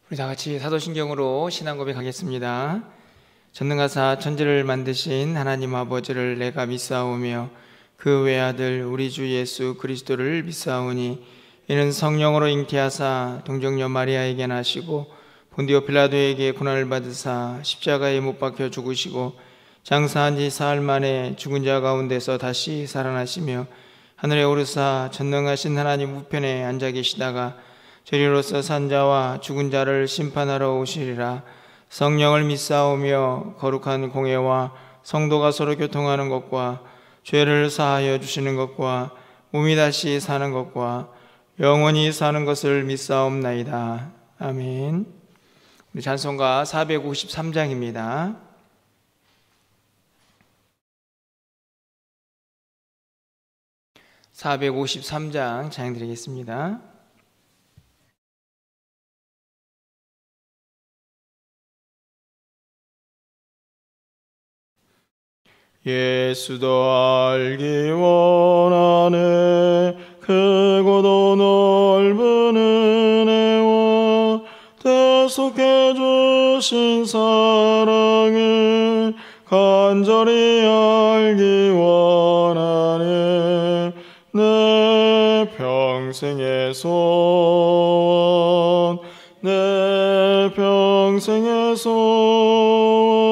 우리 다 같이 사도신경으로 신앙 고백하겠습니다. 전능하사 천지를 만드신 하나님 아버지를 내가 믿사오며 그 외아들 우리 주 예수 그리스도를 믿사오니 이는 성령으로 잉태하사 동정녀 마리아에게 나시고 본디오 빌라도에게 고난을 받으사 십자가에 못 박혀 죽으시고 장사한 지 사흘 만에 죽은 자 가운데서 다시 살아나시며 하늘에 오르사 전능하신 하나님 우편에 앉아 계시다가 저리로서 산 자와 죽은 자를 심판하러 오시리라. 성령을 믿사오며 거룩한 공회와 성도가 서로 교통하는 것과 죄를 사하여 주시는 것과 몸이 다시 사는 것과 영원히 사는 것을 믿사옵나이다. 아멘. 우리 찬송가 453장입니다. 453장 찬양드리겠습니다. 예수도 알기 원하네 크고도 넓은 은혜와 대속해 주신 사랑을 간절히 알기 원하네 내 평생의 소원 내 평생의 소원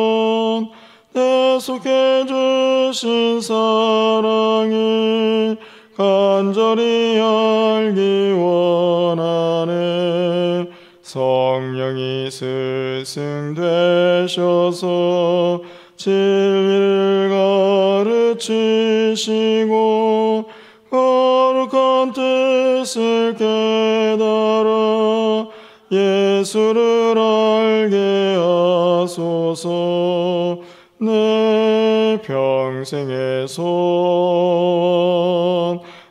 대속해 주신 사랑을 간절히 알기 원하네 성령이 스승되셔서 진리를 가르치시고 거룩한 뜻을 깨달아 예수를 알게 하소서 내 평생의 소원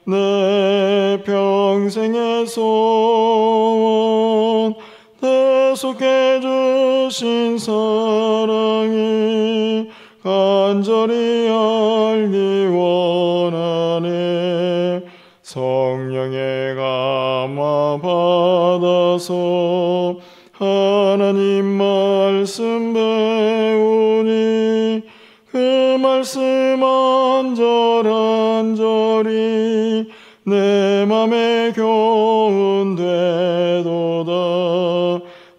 내 평생의 소원 대속해 주신 사랑을 간절히 알기 원하네 성령의 감화 받아서 하나님 말씀 배우니 그 말씀 한 절 한 절이 내 맘에 교훈되도다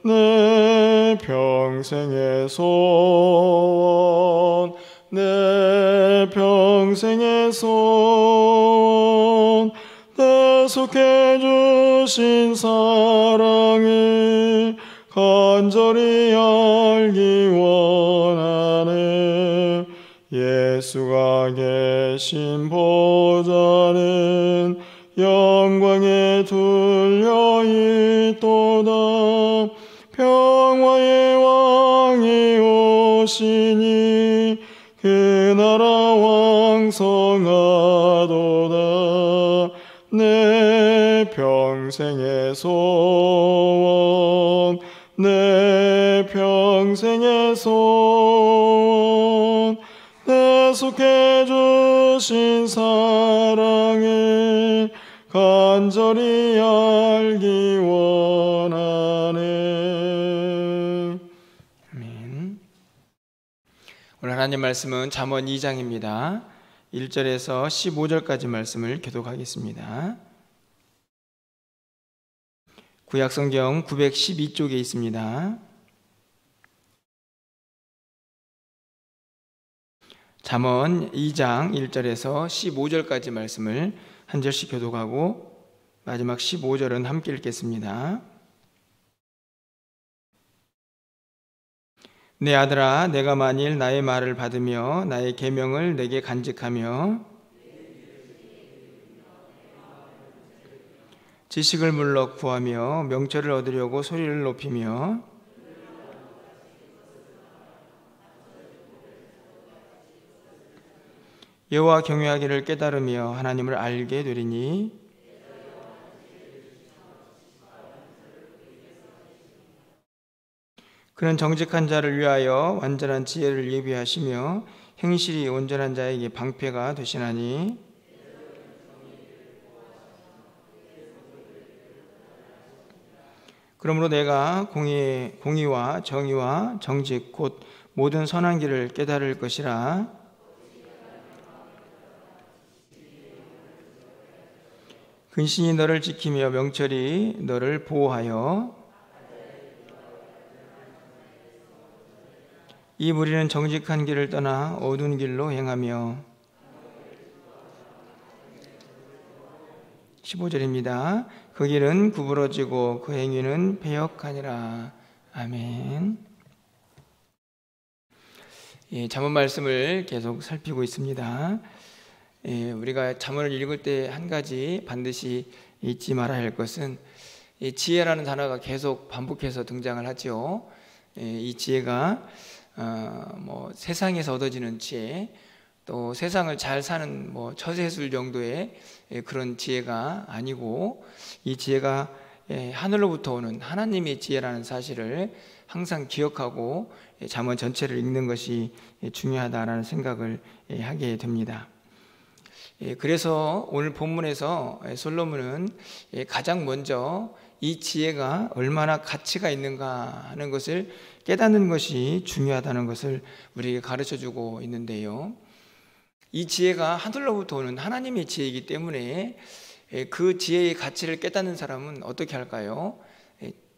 내 평생의 소원 내 평생의 소원 대속해 주신 사랑을 간절히 알기 원하네 예수가 계신 보좌는 영광에 둘려 있도다 평화의 왕이 오시니 그 나라 왕성하도다 내 평생의 소원 내 평생의 소원 대속해 주신 사랑을 간절히 알기 원하네. 아멘. 오늘 하나님 말씀은 잠언 2장입니다. 1절에서 15절까지 말씀을 교독하겠습니다. 구약성경 912쪽에 있습니다. 잠언 2장 1절에서 15절까지 말씀을 한 절씩 교독하고 마지막 15절은 함께 읽겠습니다. 내 아들아 내가 만일 나의 말을 받으며 나의 계명을 내게 간직하며 지식을 물러 구하며 명철을 얻으려고 소리를 높이며 여호와 경외하기를 깨달으며 하나님을 알게 되리니 그는 정직한 자를 위하여 완전한 지혜를 예비하시며 행실이 온전한 자에게 방패가 되시나니 그러므로 내가 공의와 정의와 정직 곧 모든 선한 길을 깨달을 것이라. 근신이 너를 지키며 명철이 너를 보호하여 이 무리는 정직한 길을 떠나 어두운 길로 행하며. 15절입니다. 그 길은 구부러지고 그 행위는 패역하니라. 아멘. 잠언 말씀을 계속 살피고 있습니다. 우리가 잠언을 읽을 때 한 가지 반드시 잊지 말아야 할 것은 지혜라는 단어가 계속 반복해서 등장을 하죠. 이 지혜가 세상에서 얻어지는 지혜, 또 세상을 잘 사는 처세술 정도의 그런 지혜가 아니고, 이 지혜가 하늘로부터 오는 하나님의 지혜라는 사실을 항상 기억하고 잠언 전체를 읽는 것이 중요하다라는 생각을 하게 됩니다. 그래서 오늘 본문에서 솔로몬은 가장 먼저 이 지혜가 얼마나 가치가 있는가 하는 것을 깨닫는 것이 중요하다는 것을 우리에게 가르쳐주고 있는데요. 이 지혜가 하늘로부터 오는 하나님의 지혜이기 때문에 그 지혜의 가치를 깨닫는 사람은 어떻게 할까요?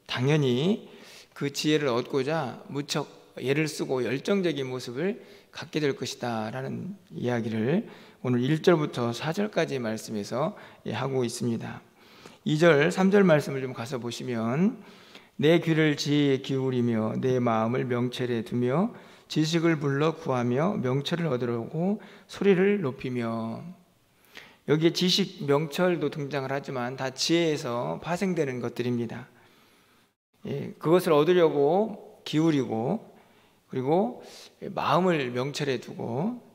당연히 그 지혜를 얻고자 무척 애를 쓰고 열정적인 모습을 갖게 될 것이다 라는 이야기를 오늘 1절부터 4절까지 말씀에서 하고 있습니다. 2절, 3절 말씀을 좀 가서 보시면, 내 귀를 지혜에 기울이며 내 마음을 명철에 두며 지식을 불러 구하며 명철을 얻으려고 소리를 높이며. 여기에 지식, 명철도 등장을 하지만 다 지혜에서 파생되는 것들입니다. 그것을 얻으려고 기울이고, 그리고 마음을 명철에 두고,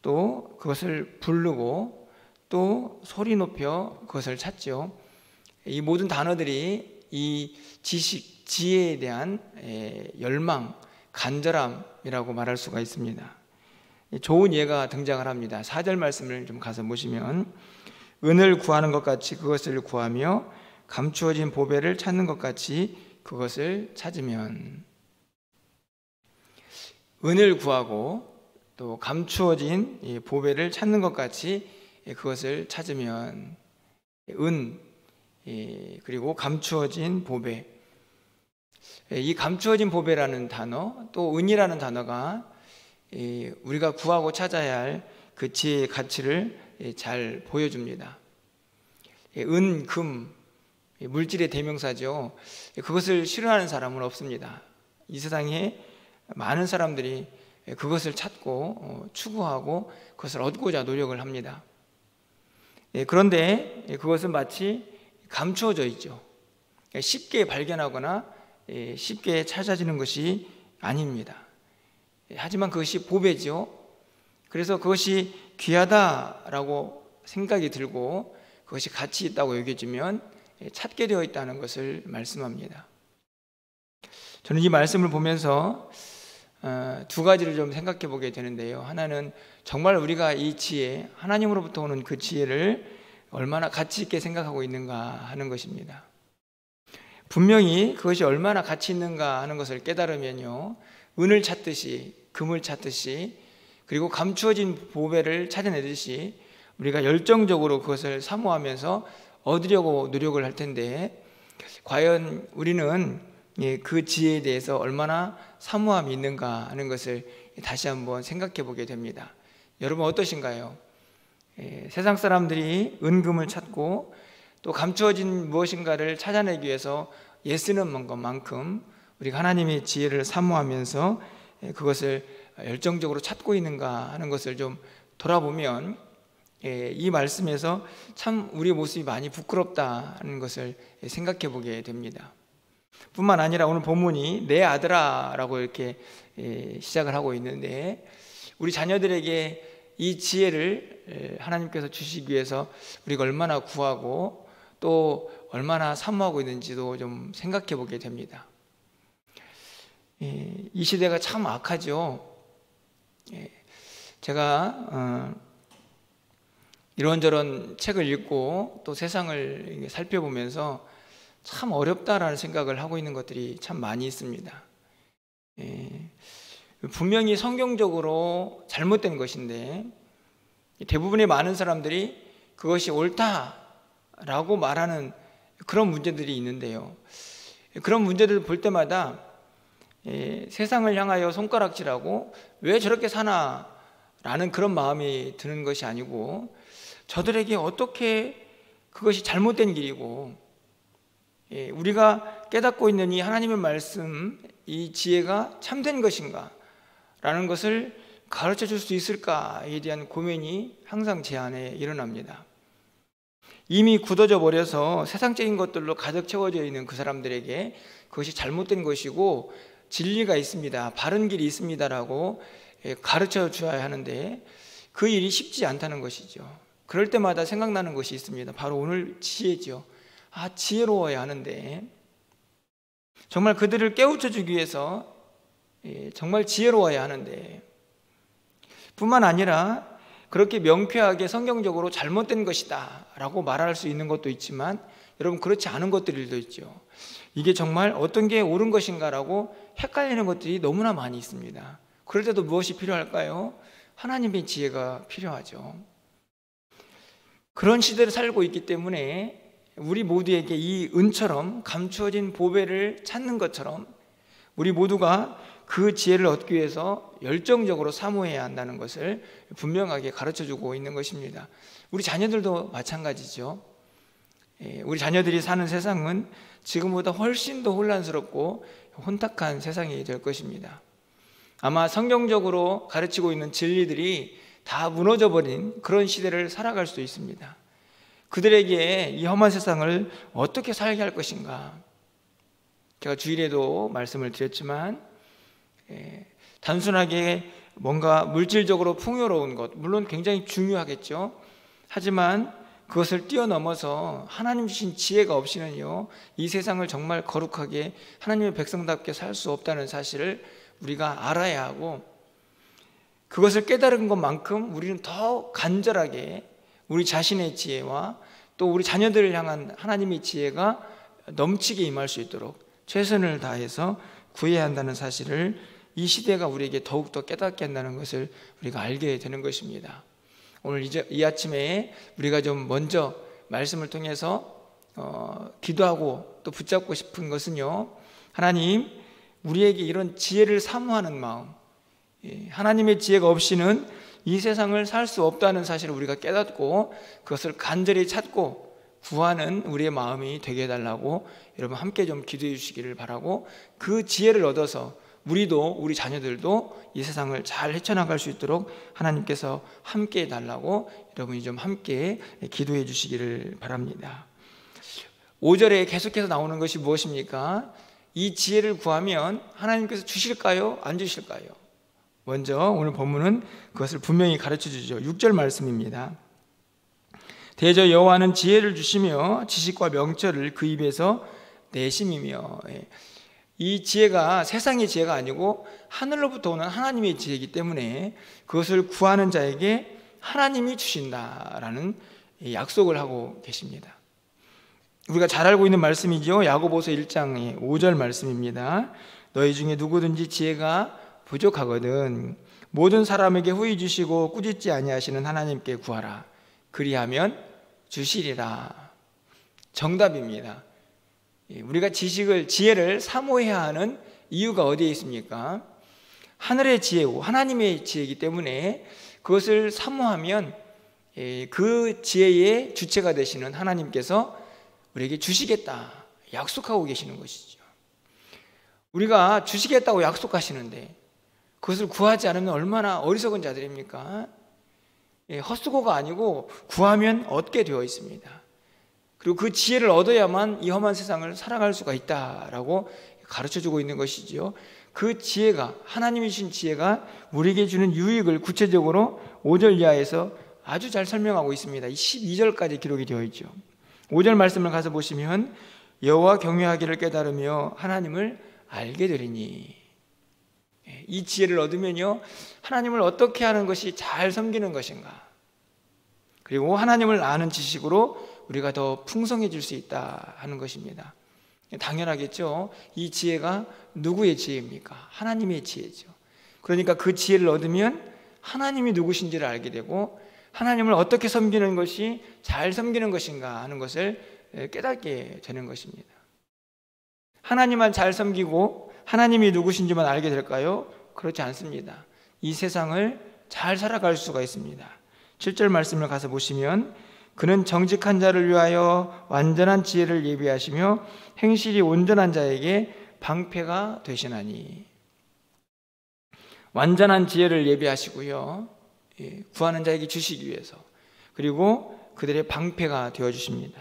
또 그것을 부르고, 또 소리 높여 그것을 찾죠. 이 모든 단어들이 이 지식, 지혜에 대한 열망, 간절함이라고 말할 수가 있습니다. 좋은 예가 등장을 합니다. 4절 말씀을 좀 가서 보시면, 은을 구하는 것 같이 그것을 구하며 감추어진 보배를 찾는 것 같이 그것을 찾으면. 은을 구하고 또 감추어진 보배를 찾는 것 같이 그것을 찾으면. 은, 그리고 감추어진 보배. 이 감추어진 보배라는 단어, 또 은이라는 단어가 우리가 구하고 찾아야 할 그 지혜의 가치를 잘 보여줍니다. 은, 금, 물질의 대명사죠. 그것을 싫어하는 사람은 없습니다. 이 세상에 많은 사람들이 그것을 찾고 추구하고 그것을 얻고자 노력을 합니다. 그런데 그것은 마치 감추어져 있죠. 쉽게 발견하거나 쉽게 찾아지는 것이 아닙니다. 하지만 그것이 보배죠. 그래서 그것이 귀하다라고 생각이 들고 그것이 가치 있다고 여겨지면 찾게 되어 있다는 것을 말씀합니다. 저는 이 말씀을 보면서 두 가지를 좀 생각해 보게 되는데요. 하나는 정말 우리가 이 지혜, 하나님으로부터 오는 그 지혜를 얼마나 가치 있게 생각하고 있는가 하는 것입니다. 분명히 그것이 얼마나 가치 있는가 하는 것을 깨달으면요, 은을 찾듯이, 금을 찾듯이, 그리고 감추어진 보배를 찾아내듯이 우리가 열정적으로 그것을 사모하면서 얻으려고 노력을 할 텐데, 과연 우리는 그 지혜에 대해서 얼마나 사모함이 있는가 하는 것을 다시 한번 생각해 보게 됩니다. 여러분 어떠신가요? 세상 사람들이 은금을 찾고 또 감추어진 무엇인가를 찾아내기 위해서 애쓰는 것만큼 우리가 하나님의 지혜를 사모하면서 그것을 열정적으로 찾고 있는가 하는 것을 좀 돌아보면 이 말씀에서 참 우리의 모습이 많이 부끄럽다는 것을 생각해 보게 됩니다. 뿐만 아니라 오늘 본문이 내 아들아 라고 이렇게 시작을 하고 있는데, 우리 자녀들에게 이 지혜를 하나님께서 주시기 위해서 우리가 얼마나 구하고 또 얼마나 사모하고 있는지도 좀 생각해 보게 됩니다. 이 시대가 참 악하죠. 제가 이런저런 책을 읽고 또 세상을 살펴보면서 참 어렵다라는 생각을 하고 있는 것들이 참 많이 있습니다. 분명히 성경적으로 잘못된 것인데 대부분의 많은 사람들이 그것이 옳다라고 말하는 그런 문제들이 있는데요. 그런 문제들을 볼 때마다 세상을 향하여 손가락질하고 왜 저렇게 사나라는 그런 마음이 드는 것이 아니고, 저들에게 어떻게 그것이 잘못된 길이고 우리가 깨닫고 있는 이 하나님의 말씀, 이 지혜가 참된 것인가 라는 것을 가르쳐 줄 수 있을까에 대한 고민이 항상 제 안에 일어납니다. 이미 굳어져 버려서 세상적인 것들로 가득 채워져 있는 그 사람들에게 그것이 잘못된 것이고 진리가 있습니다, 바른 길이 있습니다라고 가르쳐 줘야 하는데 그 일이 쉽지 않다는 것이죠. 그럴 때마다 생각나는 것이 있습니다. 바로 오늘 지혜죠. 지혜로워야 하는데, 정말 그들을 깨우쳐 주기 위해서 정말 지혜로워야 하는데, 뿐만 아니라 그렇게 명쾌하게 성경적으로 잘못된 것이다 라고 말할 수 있는 것도 있지만, 여러분 그렇지 않은 것들도 있죠. 이게 정말 어떤 게 옳은 것인가 라고 헷갈리는 것들이 너무나 많이 있습니다. 그럴 때도 무엇이 필요할까요? 하나님의 지혜가 필요하죠. 그런 시대를 살고 있기 때문에 우리 모두에게 이 은처럼 감추어진 보배를 찾는 것처럼 우리 모두가 그 지혜를 얻기 위해서 열정적으로 사모해야 한다는 것을 분명하게 가르쳐주고 있는 것입니다. 우리 자녀들도 마찬가지죠. 우리 자녀들이 사는 세상은 지금보다 훨씬 더 혼란스럽고 혼탁한 세상이 될 것입니다. 아마 성경적으로 가르치고 있는 진리들이 다 무너져버린 그런 시대를 살아갈 수도 있습니다. 그들에게 이 험한 세상을 어떻게 살게 할 것인가, 제가 주일에도 말씀을 드렸지만 단순하게 뭔가 물질적으로 풍요로운 것, 물론 굉장히 중요하겠죠. 하지만 그것을 뛰어넘어서 하나님 주신 지혜가 없이는요, 이 세상을 정말 거룩하게 하나님의 백성답게 살 수 없다는 사실을 우리가 알아야 하고, 그것을 깨달은 것만큼 우리는 더 간절하게 우리 자신의 지혜와 또 우리 자녀들을 향한 하나님의 지혜가 넘치게 임할 수 있도록 최선을 다해서 구해야 한다는 사실을 이 시대가 우리에게 더욱더 깨닫게 한다는 것을 우리가 알게 되는 것입니다. 오늘 이 아침에 우리가 좀 먼저 말씀을 통해서 기도하고 또 붙잡고 싶은 것은요, 하나님, 우리에게 이런 지혜를 사모하는 마음, 하나님의 지혜가 없이는 이 세상을 살 수 없다는 사실을 우리가 깨닫고 그것을 간절히 찾고 구하는 우리의 마음이 되게 해달라고 여러분 함께 좀 기도해 주시기를 바라고, 그 지혜를 얻어서 우리도 우리 자녀들도 이 세상을 잘 헤쳐나갈 수 있도록 하나님께서 함께 해달라고 여러분이 좀 함께 기도해 주시기를 바랍니다. 5절에 계속해서 나오는 것이 무엇입니까? 이 지혜를 구하면 하나님께서 주실까요? 안 주실까요? 먼저 오늘 본문은 그것을 분명히 가르쳐 주죠. 6절 말씀입니다. 대저 여호와는 지혜를 주시며 지식과 명철을 그 입에서 내심이며, 이 지혜가 세상의 지혜가 아니고 하늘로부터 오는 하나님의 지혜이기 때문에 그것을 구하는 자에게 하나님이 주신다라는 약속을 하고 계십니다. 우리가 잘 알고 있는 말씀이죠. 야고보서 1장 5절 말씀입니다. 너희 중에 누구든지 지혜가 부족하거든 모든 사람에게 후히 주시고 꾸짖지 아니하시는 하나님께 구하라. 그리하면 주시리라. 정답입니다. 우리가 지혜를 사모해야 하는 이유가 어디에 있습니까? 하늘의 지혜고 하나님의 지혜이기 때문에 그것을 사모하면 그 지혜의 주체가 되시는 하나님께서 우리에게 주시겠다 약속하고 계시는 것이죠. 우리가 주시겠다고 약속하시는데 그것을 구하지 않으면 얼마나 어리석은 자들입니까? 헛수고가 아니고 구하면 얻게 되어 있습니다. 그리고 그 지혜를 얻어야만 이 험한 세상을 살아갈 수가 있다라고 가르쳐주고 있는 것이지요. 그 지혜가, 하나님이 주신 지혜가 우리에게 주는 유익을 구체적으로 5절 이하에서 아주 잘 설명하고 있습니다. 12절까지 기록이 되어 있죠. 5절 말씀을 가서 보시면 여호와 경외하기를 깨달으며 하나님을 알게 되리니, 이 지혜를 얻으면요, 하나님을 어떻게 하는 것이 잘 섬기는 것인가, 그리고 하나님을 아는 지식으로 우리가 더 풍성해질 수 있다 하는 것입니다. 당연하겠죠. 이 지혜가 누구의 지혜입니까? 하나님의 지혜죠. 그러니까 그 지혜를 얻으면 하나님이 누구신지를 알게 되고 하나님을 어떻게 섬기는 것이 잘 섬기는 것인가 하는 것을 깨닫게 되는 것입니다. 하나님만 잘 섬기고 하나님이 누구신지만 알게 될까요? 그렇지 않습니다. 이 세상을 잘 살아갈 수가 있습니다. 7절 말씀을 가서 보시면 그는 정직한 자를 위하여 완전한 지혜를 예비하시며 행실이 온전한 자에게 방패가 되시나니. 완전한 지혜를 예비하시고요, 구하는 자에게 주시기 위해서, 그리고 그들의 방패가 되어주십니다.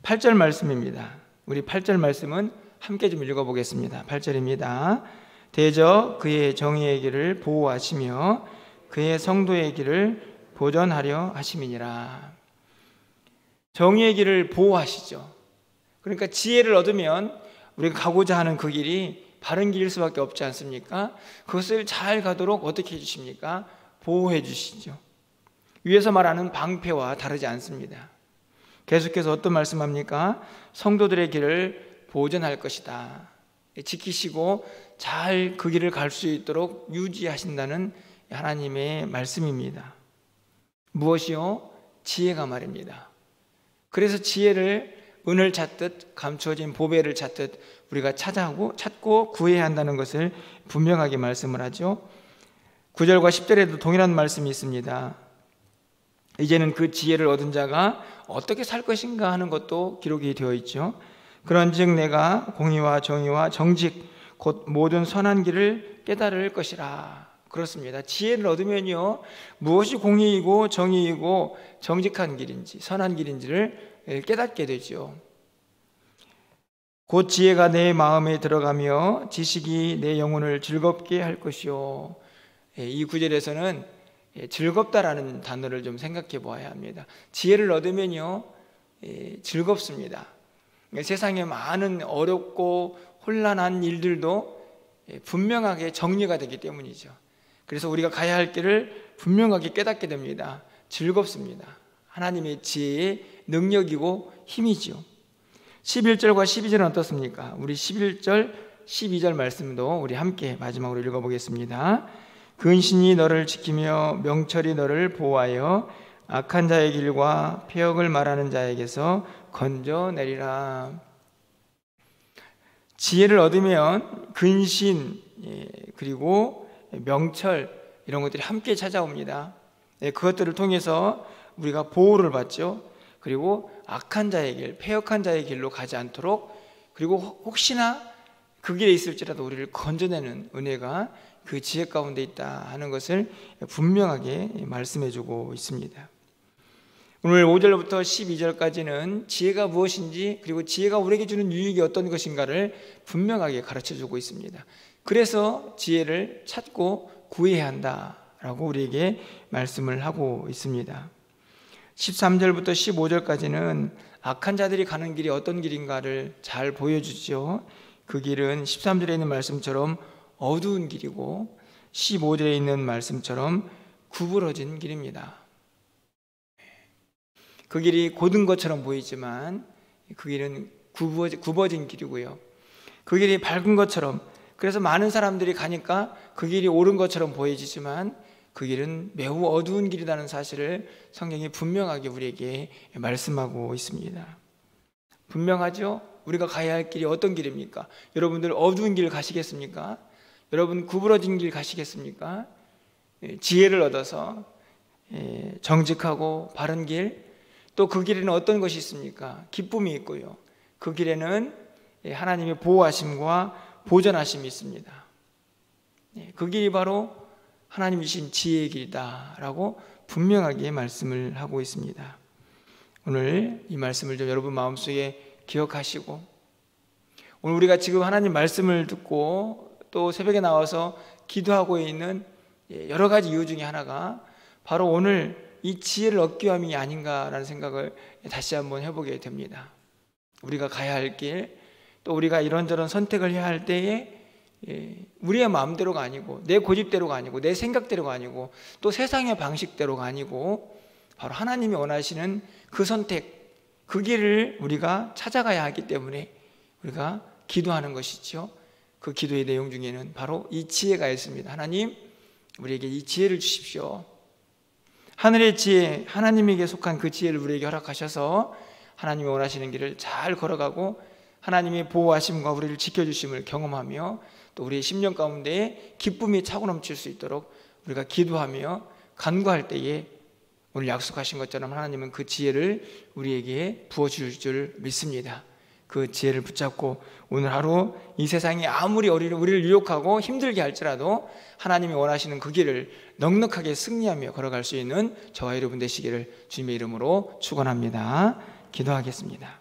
8절 말씀입니다. 우리 8절 말씀은 함께 좀 읽어보겠습니다. 8절입니다. 대저 그의 정의의 길을 보호하시며 그의 성도의 길을 보전하려 하심이니라. 정의의 길을 보호하시죠. 그러니까 지혜를 얻으면 우리가 가고자 하는 그 길이 바른 길일 수밖에 없지 않습니까? 그것을 잘 가도록 어떻게 해주십니까? 보호해 주시죠. 위에서 말하는 방패와 다르지 않습니다. 계속해서 어떤 말씀합니까? 성도들의 길을 보전할 것이다. 지키시고 잘 그 길을 갈 수 있도록 유지하신다는 하나님의 말씀입니다. 무엇이요? 지혜가 말입니다. 그래서 지혜를 은을 찾듯 감추어진 보배를 찾듯 우리가 찾고 구해야 한다는 것을 분명하게 말씀을 하죠. 9절과 10절에도 동일한 말씀이 있습니다. 이제는 그 지혜를 얻은 자가 어떻게 살 것인가 하는 것도 기록이 되어 있죠. 그런즉 내가 공의와 정의와 정직 곧 모든 선한 길을 깨달을 것이라. 그렇습니다. 지혜를 얻으면요, 무엇이 공의이고 정의이고 정직한 길인지 선한 길인지를 깨닫게 되죠. 곧 지혜가 내 마음에 들어가며 지식이 내 영혼을 즐겁게 할 것이요. 이 구절에서는 즐겁다라는 단어를 좀 생각해 보아야 합니다. 지혜를 얻으면요, 즐겁습니다. 세상에 많은 어렵고 혼란한 일들도 분명하게 정리가 되기 때문이죠. 그래서 우리가 가야 할 길을 분명하게 깨닫게 됩니다. 즐겁습니다. 하나님의 지혜의 능력이고 힘이죠. 11절과 12절은 어떻습니까? 우리 11절, 12절 말씀도 우리 함께 마지막으로 읽어보겠습니다. 근신이 너를 지키며 명철이 너를 보호하여 악한 자의 길과 폐역을 말하는 자에게서 건져내리라. 지혜를 얻으면 근신, 그리고 명철, 이런 것들이 함께 찾아옵니다. 그것들을 통해서 우리가 보호를 받죠. 그리고 악한 자의 길, 폐역한 자의 길로 가지 않도록, 그리고 혹시나 그 길에 있을지라도 우리를 건져내는 은혜가 그 지혜 가운데 있다 하는 것을 분명하게 말씀해주고 있습니다. 오늘 5절부터 12절까지는 지혜가 무엇인지, 그리고 지혜가 우리에게 주는 유익이 어떤 것인가를 분명하게 가르쳐주고 있습니다. 그래서 지혜를 찾고 구해야 한다라고 우리에게 말씀을 하고 있습니다. 13절부터 15절까지는 악한 자들이 가는 길이 어떤 길인가를 잘 보여주죠. 그 길은 13절에 있는 말씀처럼 어두운 길이고 15절에 있는 말씀처럼 구부러진 길입니다. 그 길이 곧은 것처럼 보이지만 그 길은 굽어진 길이고요. 그 길이 밝은 것처럼, 그래서 많은 사람들이 가니까 그 길이 옳은 것처럼 보여지지만 그 길은 매우 어두운 길이라는 사실을 성경이 분명하게 우리에게 말씀하고 있습니다. 분명하죠? 우리가 가야 할 길이 어떤 길입니까? 여러분들 어두운 길 가시겠습니까? 여러분 구부러진 길 가시겠습니까? 지혜를 얻어서 정직하고 바른 길, 또 그 길에는 어떤 것이 있습니까? 기쁨이 있고요. 그 길에는 하나님의 보호하심과 보전하심이 있습니다. 그 길이 바로 하나님이 주신 지혜의 길이다라고 분명하게 말씀을 하고 있습니다. 오늘 이 말씀을 좀 여러분 마음속에 기억하시고, 오늘 우리가 지금 하나님 말씀을 듣고 또 새벽에 나와서 기도하고 있는 여러 가지 이유 중에 하나가 바로 오늘 이 지혜를 얻기 위함이 아닌가라는 생각을 다시 한번 해보게 됩니다. 우리가 가야 할 길, 또 우리가 이런저런 선택을 해야 할 때에 우리의 마음대로가 아니고 내 고집대로가 아니고 내 생각대로가 아니고 또 세상의 방식대로가 아니고 바로 하나님이 원하시는 그 선택, 그 길을 우리가 찾아가야 하기 때문에 우리가 기도하는 것이죠. 그 기도의 내용 중에는 바로 이 지혜가 있습니다. 하나님, 우리에게 이 지혜를 주십시오. 하늘의 지혜, 하나님에게 속한 그 지혜를 우리에게 허락하셔서 하나님이 원하시는 길을 잘 걸어가고 하나님의 보호하심과 우리를 지켜주심을 경험하며 또 우리의 심령 가운데 기쁨이 차고 넘칠 수 있도록 우리가 기도하며 간구할 때에 오늘 약속하신 것처럼 하나님은 그 지혜를 우리에게 부어줄 줄 믿습니다. 그 지혜를 붙잡고 오늘 하루 이 세상이 아무리 우리를 유혹하고 힘들게 할지라도 하나님이 원하시는 그 길을 넉넉하게 승리하며 걸어갈 수 있는 저와 여러분 되시기를 주님의 이름으로 축원합니다. 기도하겠습니다.